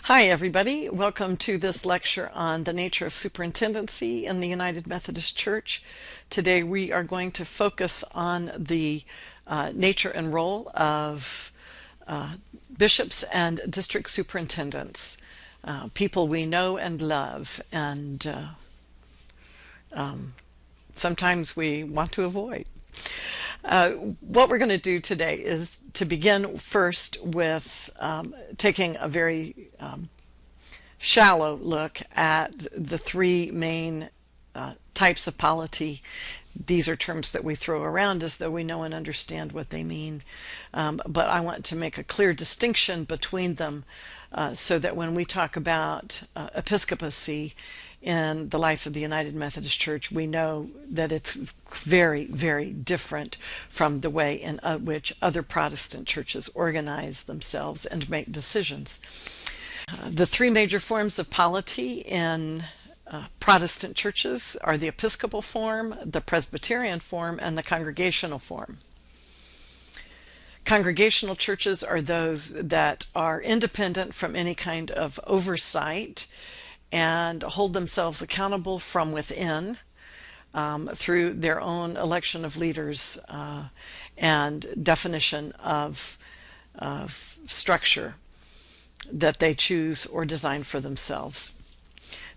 Hi, everybody. Welcome to this lecture on the nature of superintendency in the United Methodist Church. Today we are going to focus on the nature and role of bishops and district superintendents, people we know and love, and sometimes we want to avoid. What we're going to do today is to begin first with taking a very shallow look at the three main types of polity. These are terms that we throw around as though we know and understand what they mean, but I want to make a clear distinction between them so that when we talk about episcopacy in the life of the United Methodist Church, we know that it's very, very different from the way in which other Protestant churches organize themselves and make decisions. The three major forms of polity in Protestant churches are the Episcopal form, the Presbyterian form, and the Congregational form. Congregational churches are those that are independent from any kind of oversight and hold themselves accountable from within through their own election of leaders and definition of structure that they choose or design for themselves.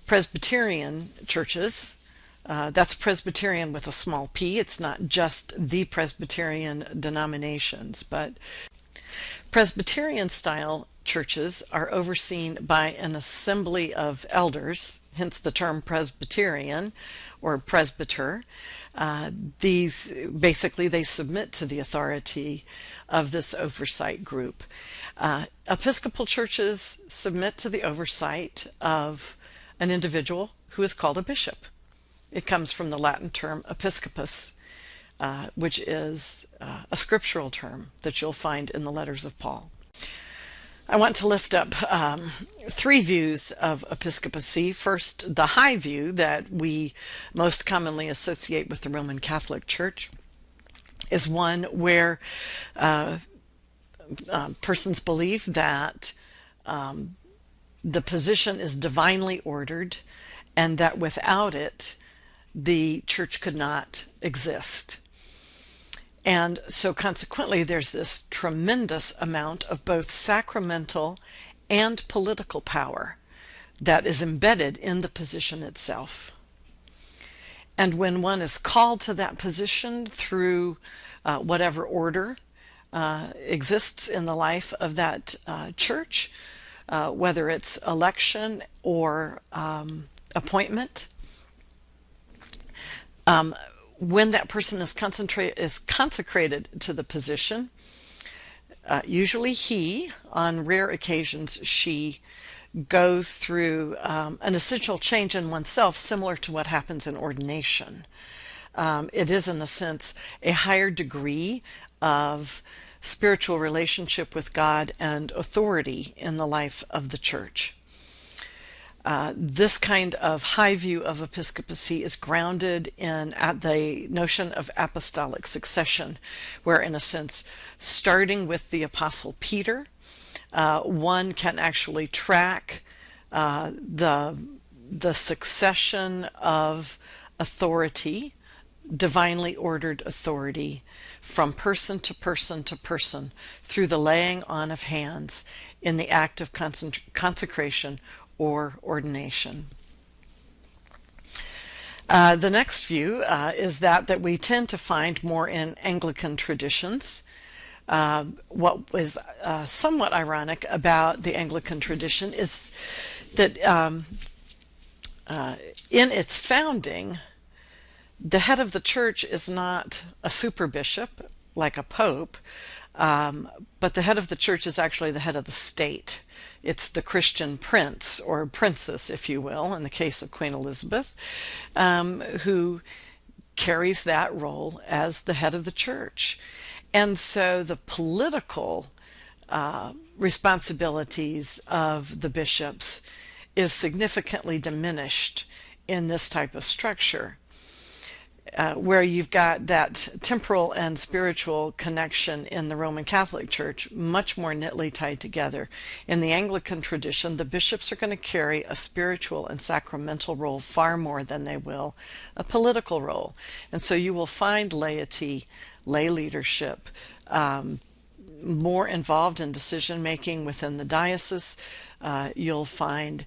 Presbyterian churches, that's Presbyterian with a small p. It's not just the Presbyterian denominations, but Presbyterian style churches are overseen by an assembly of elders, hence the term Presbyterian or presbyter. These basically they submit to the authority of this oversight group. Episcopal churches submit to the oversight of an individual who is called a bishop. It comes from the Latin term episcopus, which is a scriptural term that you'll find in the letters of Paul. I want to lift up three views of episcopacy. First, the high view that we most commonly associate with the Roman Catholic Church is one where persons believe that the position is divinely ordered and that without it, the church could not exist. And so consequently, there's this tremendous amount of both sacramental and political power that is embedded in the position itself. And when one is called to that position through whatever order exists in the life of that church, whether it's election or appointment, when that person is consecrated to the position, usually he, on rare occasions she, goes through an essential change in oneself similar to what happens in ordination. It is, in a sense, a higher degree of spiritual relationship with God and authority in the life of the church. This kind of high view of episcopacy is grounded in the notion of apostolic succession, where, in a sense, starting with the Apostle Peter, one can actually track the succession of authority, divinely ordered authority, from person to person to person through the laying on of hands in the act of consecration or ordination. The next view is that we tend to find more in Anglican traditions. What was somewhat ironic about the Anglican tradition is that in its founding, the head of the church is not a super bishop like a pope, but the head of the church is actually the head of the state. It's the Christian prince or princess, if you will, in the case of Queen Elizabeth, who carries that role as the head of the church. And so the political responsibilities of the bishops is significantly diminished in this type of structure. where you've got that temporal and spiritual connection in the Roman Catholic Church much more knitly tied together. In the Anglican tradition, the bishops are going to carry a spiritual and sacramental role far more than they will a political role. And so you will find laity, lay leadership, more involved in decision making within the diocese. You'll find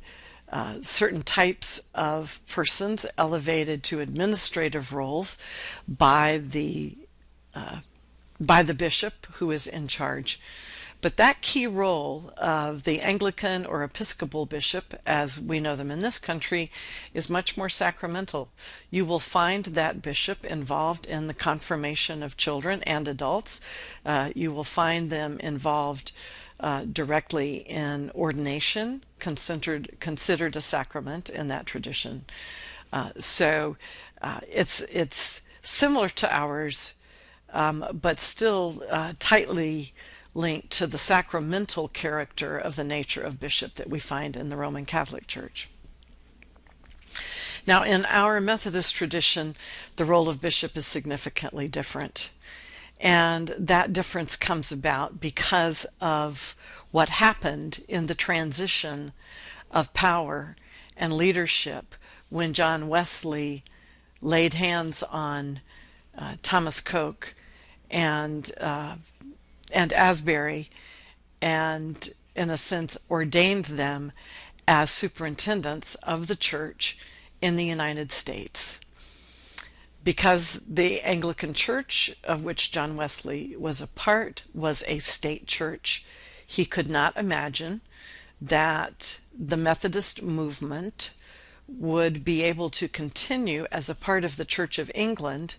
certain types of persons elevated to administrative roles by the bishop who is in charge. But that key role of the Anglican or Episcopal bishop, as we know them in this country, is much more sacramental. You will find that bishop involved in the confirmation of children and adults. You will find them involved directly in ordination, considered a sacrament in that tradition. So it's similar to ours, but still tightly linked to the sacramental character of the nature of bishop that we find in the Roman Catholic Church. Now, in our Methodist tradition, the role of bishop is significantly different. And that difference comes about because of what happened in the transition of power and leadership when John Wesley laid hands on Thomas Coke and Asbury, and in a sense ordained them as superintendents of the church in the United States. Because the Anglican Church, of which John Wesley was a part, was a state church, he could not imagine that the Methodist movement would be able to continue as a part of the Church of England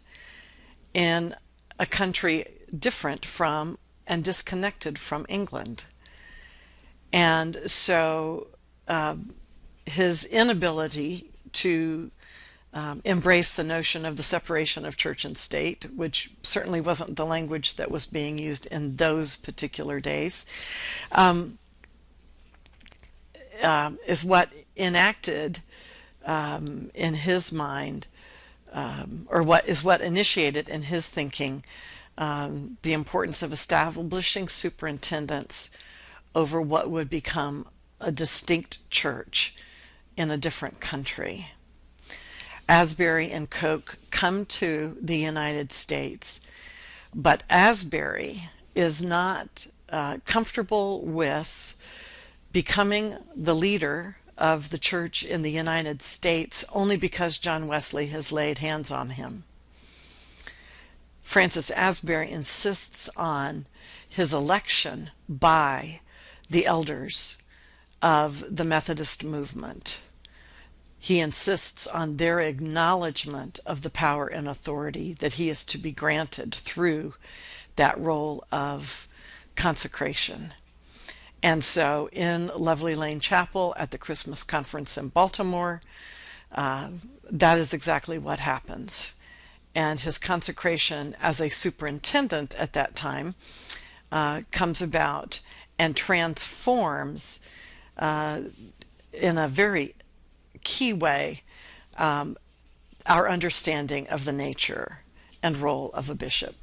in a country different from and disconnected from England. And so his inability to embrace the notion of the separation of church and state, which certainly wasn't the language that was being used in those particular days, is what enacted in his mind, or what initiated in his thinking, the importance of establishing superintendents over what would become a distinct church in a different country. Asbury and Coke come to the United States, but Asbury is not comfortable with becoming the leader of the church in the United States only because John Wesley has laid hands on him. Francis Asbury insists on his election by the elders of the Methodist movement. He insists on their acknowledgement of the power and authority that he is to be granted through that role of consecration. And so in Lovely Lane Chapel at the Christmas conference in Baltimore, that is exactly what happens. And his consecration as a superintendent at that time comes about and transforms in a very key way our understanding of the nature and role of a bishop.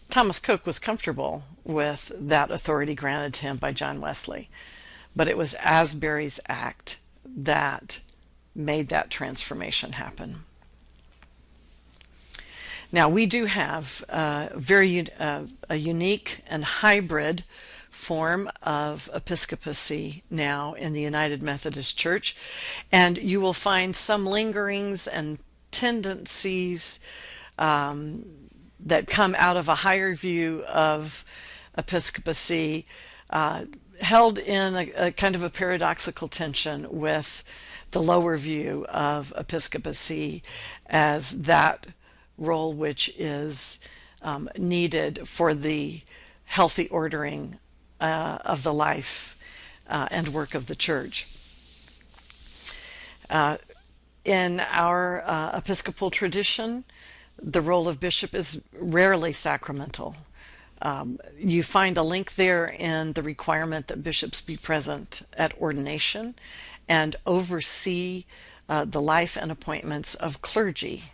Thomas Coke was comfortable with that authority granted to him by John Wesley, but it was Asbury's act that made that transformation happen. Now, we do have a unique and hybrid form of episcopacy now in the United Methodist Church, and you will find some lingerings and tendencies that come out of a higher view of episcopacy, held in a kind of a paradoxical tension with the lower view of episcopacy as that role which is needed for the healthy ordering of the life and work of the church. In our Episcopal tradition, the role of bishop is rarely sacramental. You find a link there in the requirement that bishops be present at ordination and oversee the life and appointments of clergy.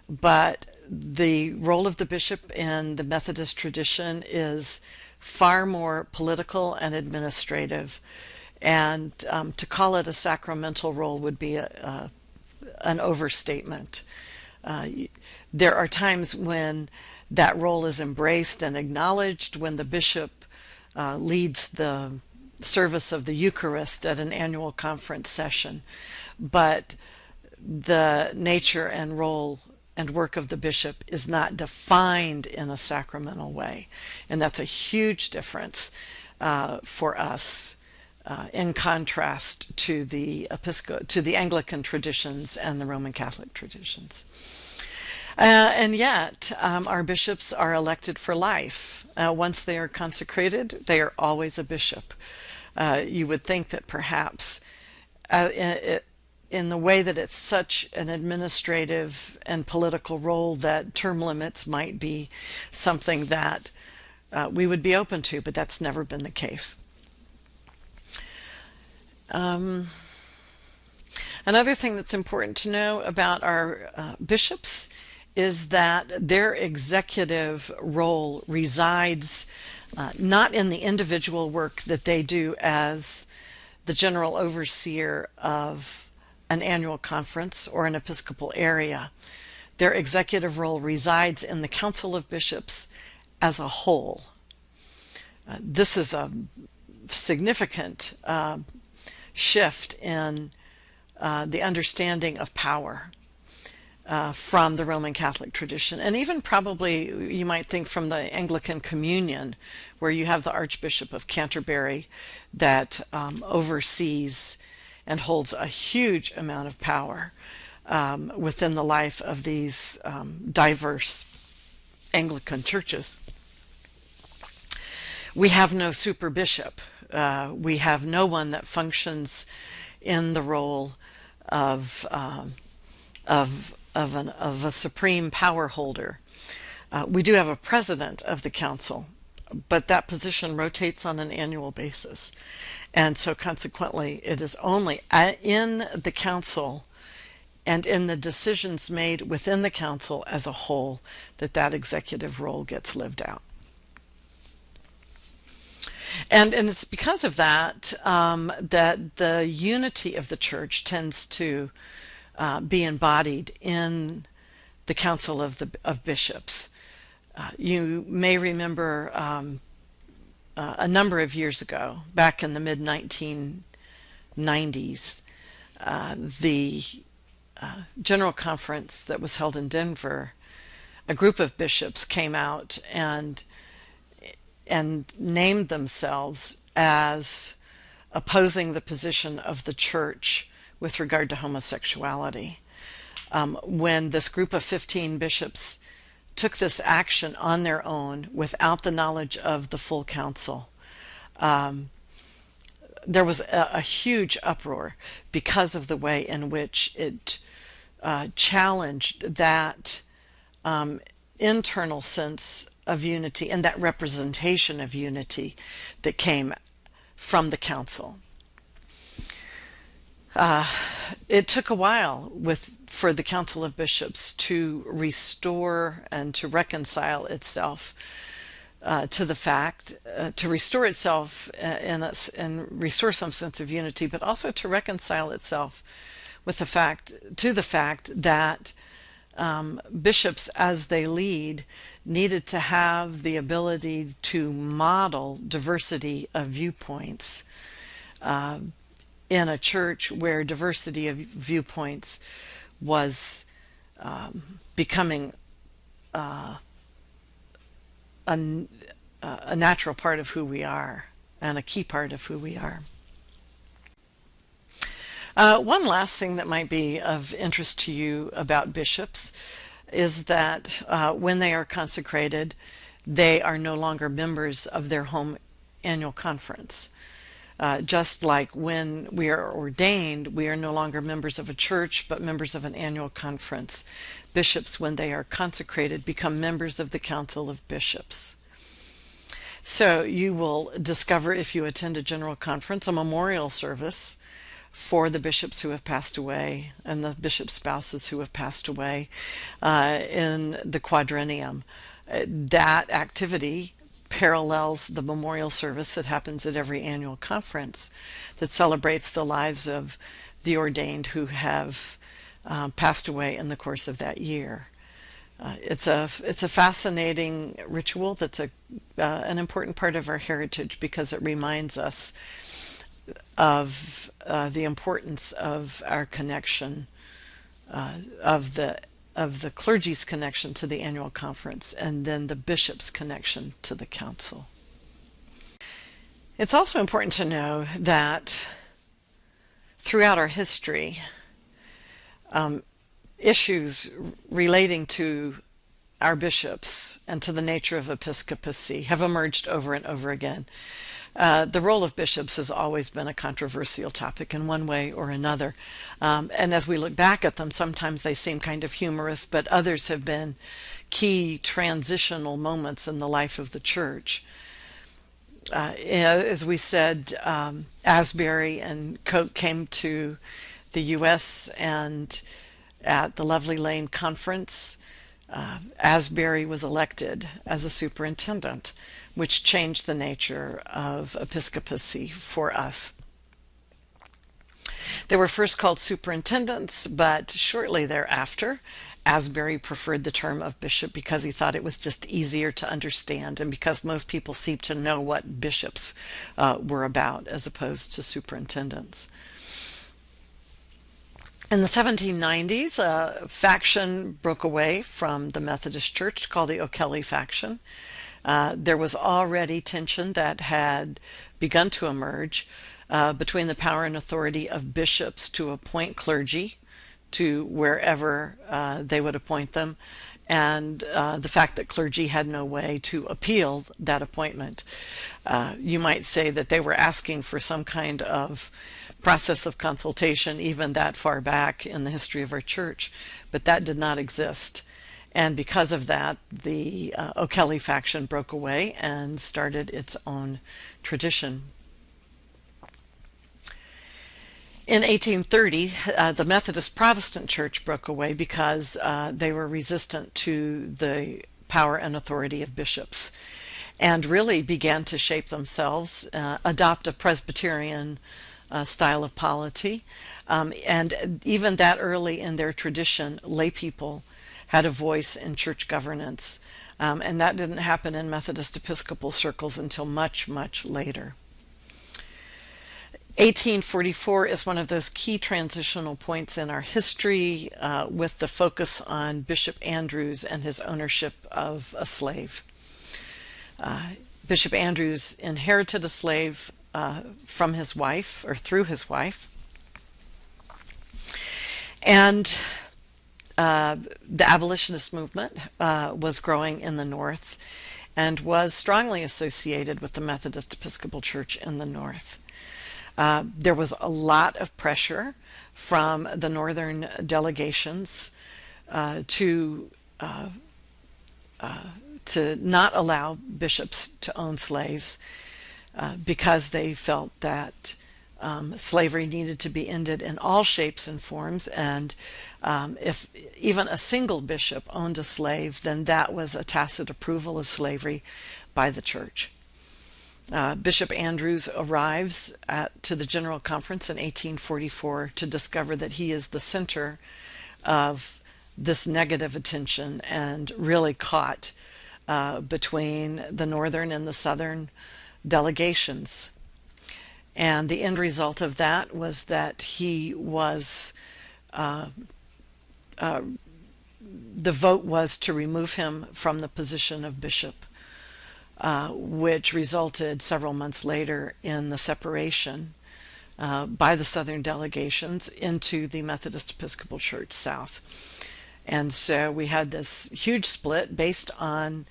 But the role of the bishop in the Methodist tradition is far more political and administrative, and to call it a sacramental role would be an overstatement. There are times when that role is embraced and acknowledged, when the bishop leads the service of the Eucharist at an annual conference session. But the nature and role and work of the bishop is not defined in a sacramental way. And that's a huge difference for us in contrast to the Anglican traditions and the Roman Catholic traditions. And yet, our bishops are elected for life. Once they are consecrated, they are always a bishop. You would think that perhaps in the way that it's such an administrative and political role, that term limits might be something that we would be open to, but that's never been the case. Another thing that's important to know about our bishops is that their executive role resides not in the individual work that they do as the general overseer of an annual conference or an episcopal area. Their executive role resides in the Council of Bishops as a whole. This is a significant shift in the understanding of power from the Roman Catholic tradition, and even probably you might think from the Anglican Communion, where you have the Archbishop of Canterbury that oversees and holds a huge amount of power within the life of these diverse Anglican churches. We have no super bishop. We have no one that functions in the role of a supreme power holder. We do have a president of the council, but that position rotates on an annual basis. And so consequently, it is only in the council and in the decisions made within the council as a whole that executive role gets lived out. And it's because of that that the unity of the church tends to be embodied in the Council of Bishops. You may remember a number of years ago, back in the mid-1990s, the General Conference that was held in Denver, a group of bishops came out and named themselves as opposing the position of the church with regard to homosexuality. When this group of 15 bishops took this action on their own without the knowledge of the full council, there was a huge uproar because of the way in which it challenged that internal sense of unity and that representation of unity that came from the council. It took a while for the Council of Bishops to restore and to reconcile itself to the fact, to restore itself and restore some sense of unity, but also to reconcile itself with the fact that bishops, as they lead, needed to have the ability to model diversity of viewpoints in a church where diversity of viewpoints was becoming a natural part of who we are and a key part of who we are. One last thing that might be of interest to you about bishops is that when they are consecrated, they are no longer members of their home annual conference. Just like when we are ordained, we are no longer members of a church, but members of an annual conference. Bishops, when they are consecrated, become members of the Council of Bishops. So you will discover, if you attend a general conference, a memorial service for the bishops who have passed away and the bishop spouses who have passed away in the quadrennium. That activity parallels the memorial service that happens at every annual conference that celebrates the lives of the ordained who have passed away in the course of that year. It's a fascinating ritual that's an important part of our heritage because it reminds us of the importance of our connection, of the clergy's connection to the annual conference, and then the bishop's connection to the council. It's also important to know that throughout our history, issues relating to our bishops and to the nature of episcopacy have emerged over and over again. The role of bishops has always been a controversial topic in one way or another. And as we look back at them, sometimes they seem kind of humorous, but others have been key transitional moments in the life of the church. As we said, Asbury and Coke came to the U.S. and at the Lovely Lane Conference, Asbury was elected as a superintendent, which changed the nature of episcopacy for us. They were first called superintendents, but shortly thereafter, Asbury preferred the term of bishop because he thought it was just easier to understand and because most people seemed to know what bishops were about as opposed to superintendents. In the 1790s, a faction broke away from the Methodist Church called the O'Kelly faction. There was already tension that had begun to emerge between the power and authority of bishops to appoint clergy to wherever they would appoint them, and the fact that clergy had no way to appeal that appointment. You might say that they were asking for some kind of process of consultation even that far back in the history of our church, but that did not exist. And because of that, the O'Kelly faction broke away and started its own tradition. In 1830, the Methodist Protestant Church broke away because they were resistant to the power and authority of bishops and really began to shape themselves, adopt a Presbyterian style of polity. And even that early in their tradition, lay people had a voice in church governance. And that didn't happen in Methodist Episcopal circles until much, much later. 1844 is one of those key transitional points in our history with the focus on Bishop Andrews and his ownership of a slave. Bishop Andrews inherited a slave from his wife, or through his wife. And the abolitionist movement was growing in the North and was strongly associated with the Methodist Episcopal Church in the North. There was a lot of pressure from the northern delegations to not allow bishops to own slaves because they felt that slavery needed to be ended in all shapes and forms, and if even a single bishop owned a slave, then that was a tacit approval of slavery by the church. Bishop Andrews arrives to the General Conference in 1844 to discover that he is the center of this negative attention and really caught between the northern and the southern delegations. And the end result of that was that he was, the vote was to remove him from the position of bishop, which resulted several months later in the separation by the southern delegations into the Methodist Episcopal Church South. And so we had this huge split based on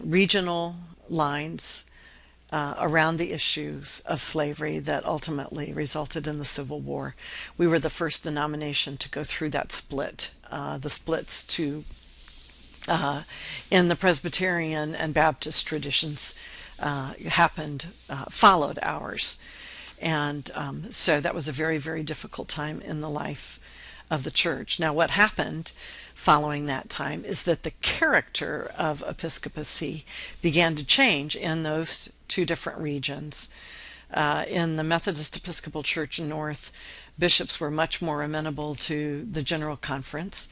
regional lines around the issues of slavery that ultimately resulted in the Civil War. We were the first denomination to go through that split. The splits in the Presbyterian and Baptist traditions followed ours. And so that was a very, very difficult time in the life of the church. Now, what happened following that time is that the character of episcopacy began to change in those two different regions. In the Methodist Episcopal Church North, bishops were much more amenable to the General Conference.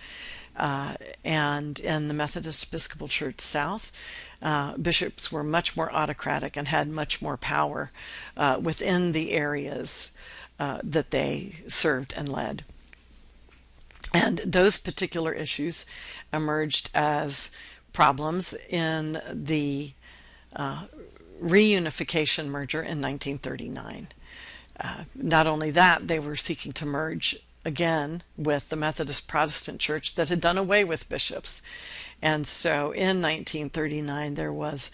And in the Methodist Episcopal Church South, bishops were much more autocratic and had much more power within the areas that they served and led. And those particular issues emerged as problems in the reunification merger in 1939. Not only that, they were seeking to merge again with the Methodist Protestant Church that had done away with bishops. And so in 1939 there was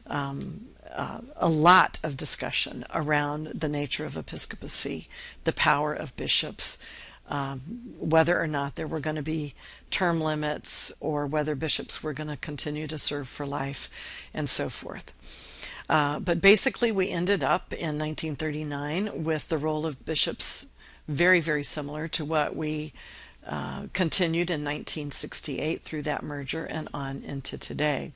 a lot of discussion around the nature of episcopacy, the power of bishops, whether or not there were going to be term limits or whether bishops were going to continue to serve for life and so forth. But basically we ended up in 1939 with the role of bishops very, very similar to what we continued in 1968 through that merger and on into today.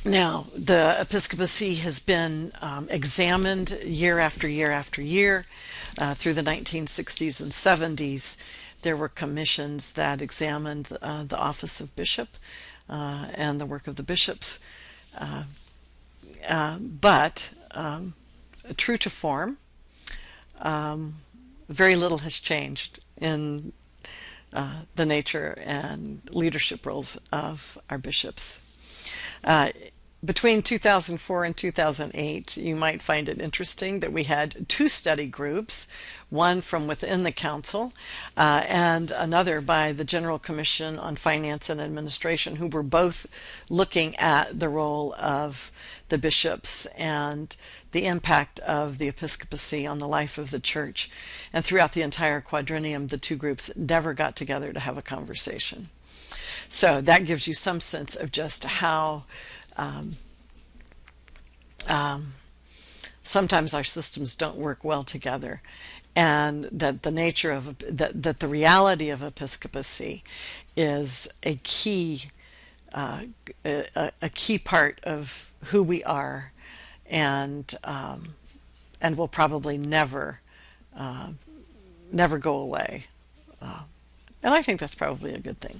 Now, the episcopacy has been examined year after year after year. Through the 1960s and 70s, there were commissions that examined the office of bishop and the work of the bishops. But true to form, very little has changed in the nature and leadership roles of our bishops. Between 2004 and 2008, you might find it interesting that we had two study groups, one from within the council and another by the General Commission on Finance and Administration, who were both looking at the role of the bishops and the impact of the episcopacy on the life of the church. And throughout the entire quadrennium, the two groups never got together to have a conversation. So that gives you some sense of just how sometimes our systems don't work well together, and that the nature of that the reality of episcopacy is a key part of who we are, and will probably never go away. And I think that's probably a good thing.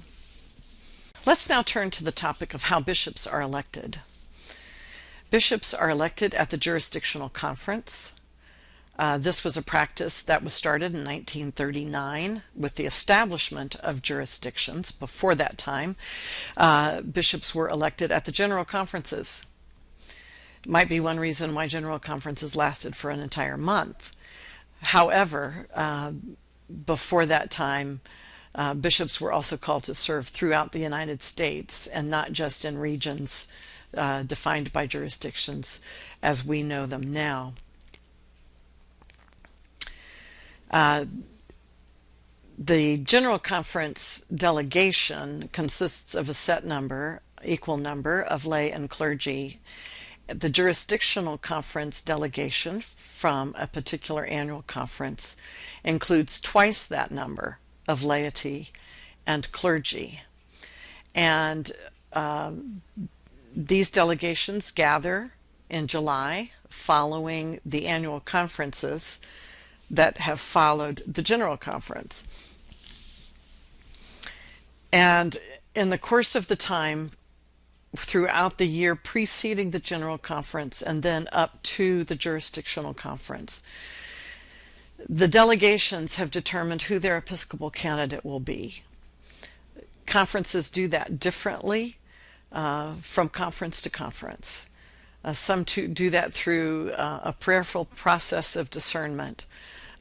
Let's now turn to the topic of how bishops are elected. Bishops are elected at the jurisdictional conference. This was a practice that was started in 1939 with the establishment of jurisdictions. Before that time, bishops were elected at the general conferences. Might be one reason why general conferences lasted for an entire month. However, before that time, bishops were also called to serve throughout the United States and not just in regions defined by jurisdictions as we know them now. The General Conference delegation consists of a set number, equal number of lay and clergy. The jurisdictional conference delegation from a particular annual conference includes twice that number of laity and clergy. And these delegations gather in July following the annual conferences that have followed the General Conference. And in the course of the time throughout the year preceding the General Conference and then up to the jurisdictional conference, the delegations have determined who their Episcopal candidate will be. Conferences do that differently from conference to conference. Some do that through a prayerful process of discernment.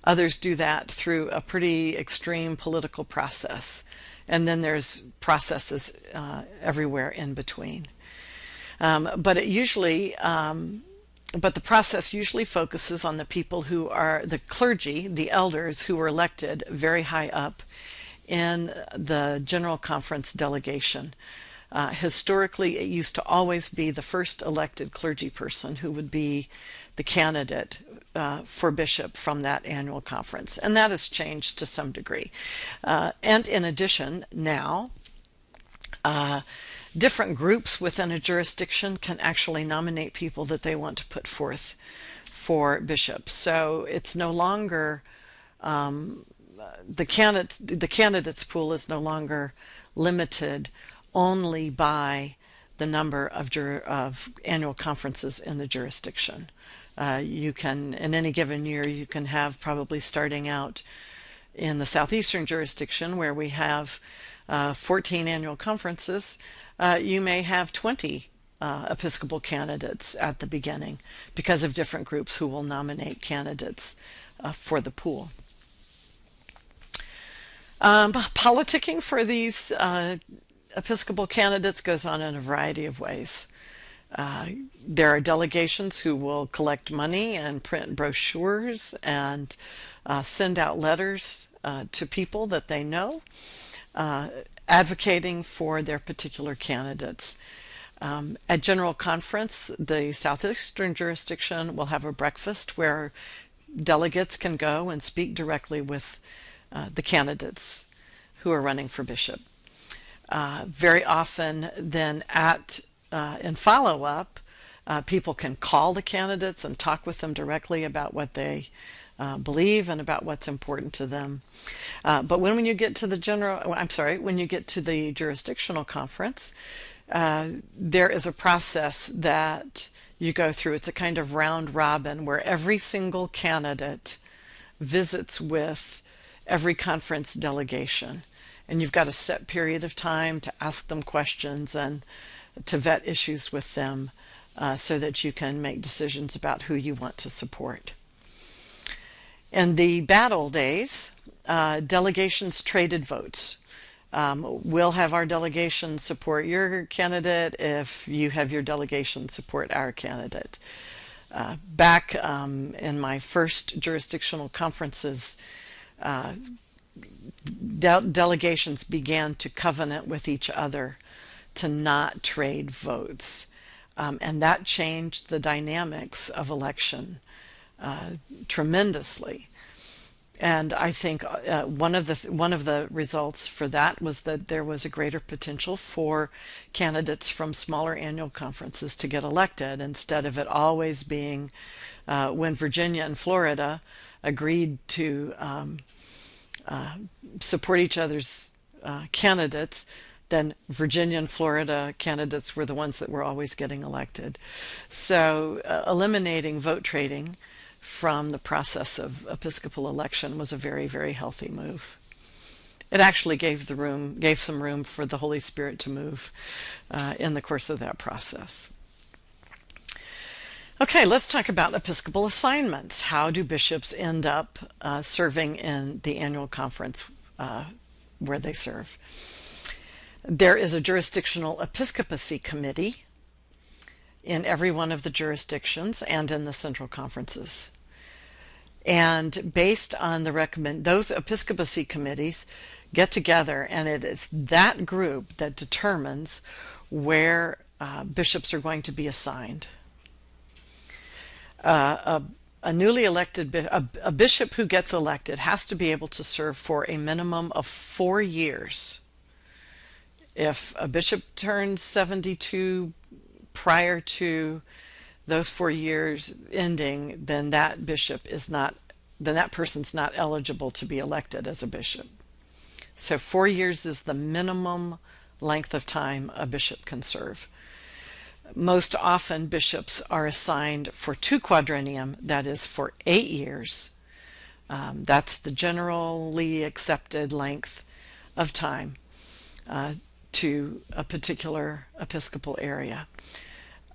Others do that through a pretty extreme political process. And then there's processes everywhere in between. But the process usually focuses on the people who are the clergy, the elders who were elected very high up in the General Conference delegation. Historically, it used to always be the first elected clergy person who would be the candidate for bishop from that annual conference, and that has changed to some degree. And in addition, now different groups within a jurisdiction can actually nominate people that they want to put forth for bishop. So it's no longer the candidates pool is no longer limited only by the number of annual conferences in the jurisdiction. You can, in any given year, you can have, probably starting out in the southeastern jurisdiction where we have 14 annual conferences, you may have 20 Episcopal candidates at the beginning because of different groups who will nominate candidates for the pool. Politicking for these Episcopal candidates goes on in a variety of ways. There are delegations who will collect money and print brochures and send out letters to people that they know, advocating for their particular candidates. At General Conference, the Southeastern jurisdiction will have a breakfast where delegates can go and speak directly with the candidates who are running for bishop. Very often then in follow-up, people can call the candidates and talk with them directly about what they believe and about what's important to them. But when you get to when you get to the jurisdictional conference, there is a process that you go through. It's a kind of round robin where every single candidate visits with every conference delegation. And you've got a set period of time to ask them questions and to vet issues with them so that you can make decisions about who you want to support. In the bad old days, delegations traded votes. We'll have our delegation support your candidate if you have your delegation support our candidate. Back in my first jurisdictional conferences, delegations began to covenant with each other to not trade votes. And that changed the dynamics of election tremendously. And I think one of the results for that was that there was a greater potential for candidates from smaller annual conferences to get elected, instead of it always being when Virginia and Florida agreed to support each other's candidates, then Virginia and Florida candidates were the ones that were always getting elected. So eliminating vote trading from the process of Episcopal election was a very, very healthy move. It actually gave some room for the Holy Spirit to move in the course of that process. Okay, let's talk about Episcopal assignments. How do bishops end up serving in the annual conference where they serve? There is a jurisdictional episcopacy committee in every one of the jurisdictions and in the central conferences. And based on those episcopacy committees get together, and it is that group that determines where bishops are going to be assigned. A newly elected a bishop who gets elected has to be able to serve for a minimum of 4 years. If a bishop turns 72 prior to those 4 years ending, then that person's not eligible to be elected as a bishop. So 4 years is the minimum length of time a bishop can serve. Most often bishops are assigned for 2 quadrennium, that is for 8 years. That's the generally accepted length of time to a particular episcopal area.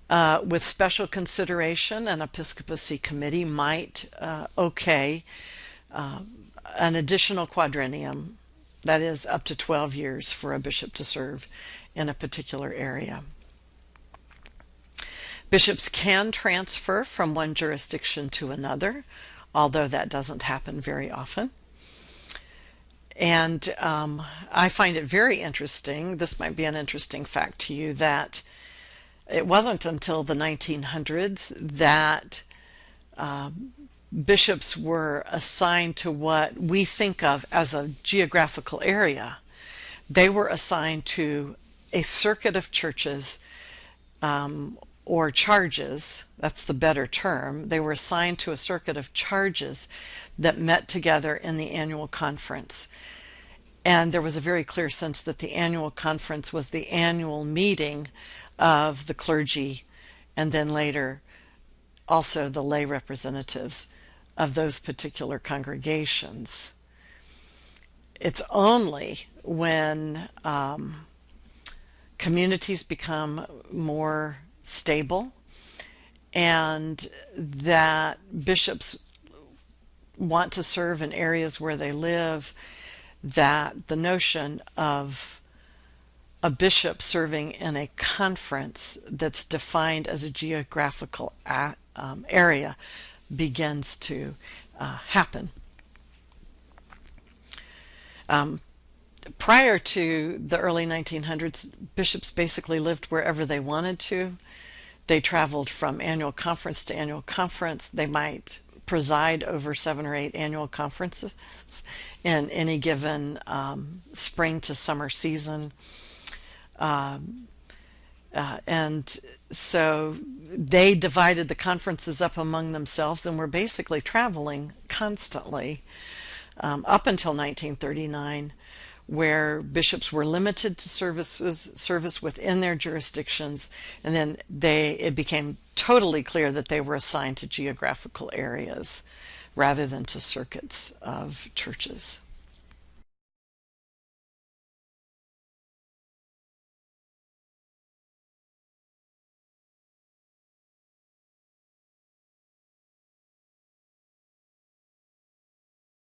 With special consideration, an episcopacy committee might okay an additional quadrennium, that is up to 12 years for a bishop to serve in a particular area. Bishops can transfer from one jurisdiction to another, although that doesn't happen very often. And I find it very interesting, this might be an interesting fact to you, that it wasn't until the 1900s that bishops were assigned to what we think of as a geographical area. They were assigned to a circuit of churches, or charges, that's the better term. They were assigned to a circuit of charges that met together in the annual conference. And there was a very clear sense that the annual conference was the annual meeting of the clergy, and then later also the lay representatives of those particular congregations. It's only when communities become more stable and that bishops want to serve in areas where they live, that the notion of a bishop serving in a conference that's defined as a geographical area begins to happen. Prior to the early 1900s, bishops basically lived wherever they wanted to. They traveled from annual conference to annual conference. They might preside over 7 or 8 annual conferences in any given spring to summer season. And so they divided the conferences up among themselves and were basically traveling constantly up until 1939, where bishops were limited to service within their jurisdictions, and then it became totally clear that they were assigned to geographical areas rather than to circuits of churches.